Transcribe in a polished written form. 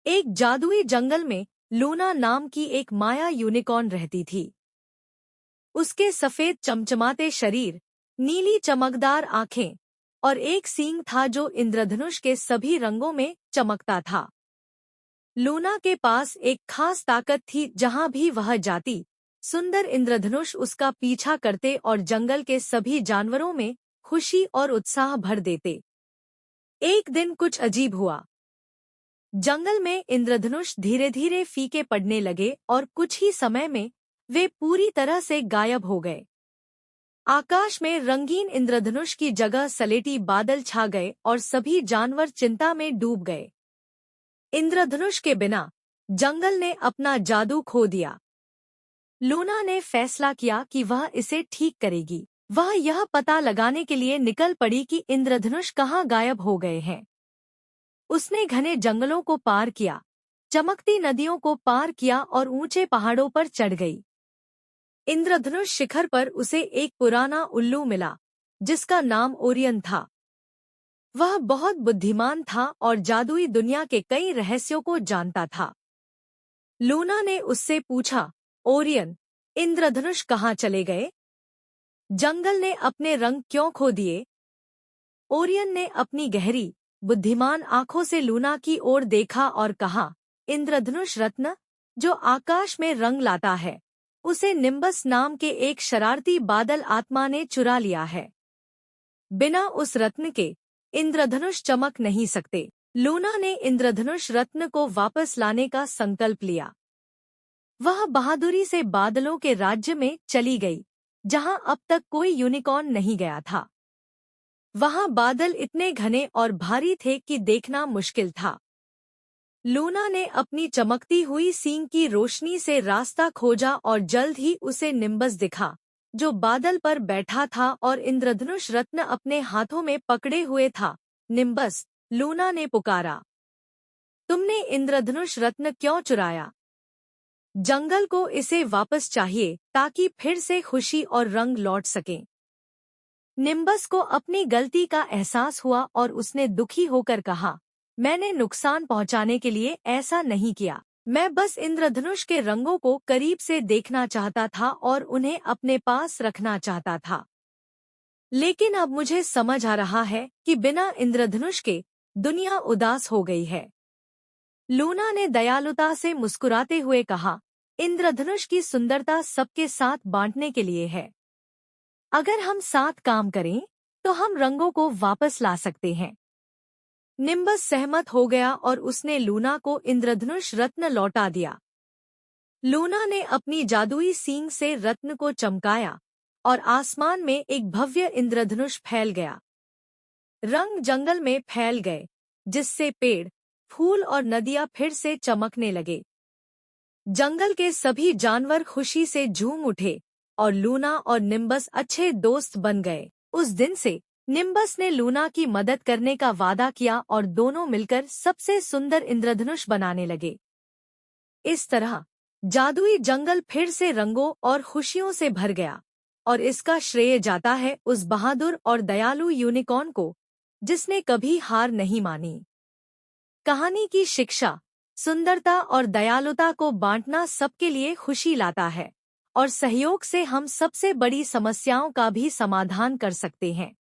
एक जादुई जंगल में लूना नाम की एक माया यूनिकॉर्न रहती थी। उसके सफेद चमचमाते शरीर, नीली चमकदार आंखें और एक सींग था जो इंद्रधनुष के सभी रंगों में चमकता था। लूना के पास एक खास ताकत थी, जहां भी वह जाती, सुंदर इंद्रधनुष उसका पीछा करते और जंगल के सभी जानवरों में खुशी और उत्साह भर देते। एक दिन कुछ अजीब हुआ। जंगल में इंद्रधनुष धीरे धीरे फीके पड़ने लगे और कुछ ही समय में वे पूरी तरह से गायब हो गए। आकाश में रंगीन इंद्रधनुष की जगह सलेटी बादल छा गए और सभी जानवर चिंता में डूब गए। इंद्रधनुष के बिना जंगल ने अपना जादू खो दिया। लूना ने फैसला किया कि वह इसे ठीक करेगी। वह यह पता लगाने के लिए निकल पड़ी कि इंद्रधनुष कहाँ गायब हो गए हैं। उसने घने जंगलों को पार किया, चमकती नदियों को पार किया और ऊंचे पहाड़ों पर चढ़ गई। इंद्रधनुष शिखर पर उसे एक पुराना उल्लू मिला, जिसका नाम ओरियन था। वह बहुत बुद्धिमान था और जादुई दुनिया के कई रहस्यों को जानता था। लूना ने उससे पूछा, ओरियन, इंद्रधनुष कहाँ चले गए? जंगल ने अपने रंग क्यों खो दिए? ओरियन ने अपनी गहरी, बुद्धिमान आंखों से लूना की ओर देखा और कहा, इंद्रधनुष रत्न, जो आकाश में रंग लाता है, उसे निम्बस नाम के एक शरारती बादल आत्मा ने चुरा लिया है। बिना उस रत्न के इंद्रधनुष चमक नहीं सकते। लूना ने इंद्रधनुष रत्न को वापस लाने का संकल्प लिया। वह बहादुरी से बादलों के राज्य में चली गई, जहां अब तक कोई यूनिकॉर्न नहीं गया था। वहां बादल इतने घने और भारी थे कि देखना मुश्किल था। लूना ने अपनी चमकती हुई सींग की रोशनी से रास्ता खोजा और जल्द ही उसे निम्बस दिखा, जो बादल पर बैठा था और इंद्रधनुष रत्न अपने हाथों में पकड़े हुए था। निम्बस, लूना ने पुकारा, तुमने इंद्रधनुष रत्न क्यों चुराया? जंगल को इसे वापस चाहिए ताकि फिर से खुशी और रंग लौट सकें। निम्बस को अपनी गलती का एहसास हुआ और उसने दुखी होकर कहा, मैंने नुकसान पहुंचाने के लिए ऐसा नहीं किया। मैं बस इंद्रधनुष के रंगों को करीब से देखना चाहता था और उन्हें अपने पास रखना चाहता था। लेकिन अब मुझे समझ आ रहा है कि बिना इंद्रधनुष के दुनिया उदास हो गई है। लूना ने दयालुता से मुस्कुराते हुए कहा, इंद्रधनुष की सुंदरता सबके साथ बांटने के लिए है। अगर हम साथ काम करें तो हम रंगों को वापस ला सकते हैं। निम्बस सहमत हो गया और उसने लूना को इंद्रधनुष रत्न लौटा दिया। लूना ने अपनी जादुई सींग से रत्न को चमकाया और आसमान में एक भव्य इंद्रधनुष फैल गया। रंग जंगल में फैल गए, जिससे पेड़, फूल और नदियां फिर से चमकने लगे। जंगल के सभी जानवर खुशी से झूम उठे और लूना और निम्बस अच्छे दोस्त बन गए। उस दिन से निम्बस ने लूना की मदद करने का वादा किया और दोनों मिलकर सबसे सुंदर इंद्रधनुष बनाने लगे। इस तरह जादुई जंगल फिर से रंगों और खुशियों से भर गया और इसका श्रेय जाता है उस बहादुर और दयालु यूनिकॉर्न को, जिसने कभी हार नहीं मानी। कहानी की शिक्षा, सुंदरता और दयालुता को बांटना सबके लिए खुशी लाता है और सहयोग से हम सबसे बड़ी समस्याओं का भी समाधान कर सकते हैं।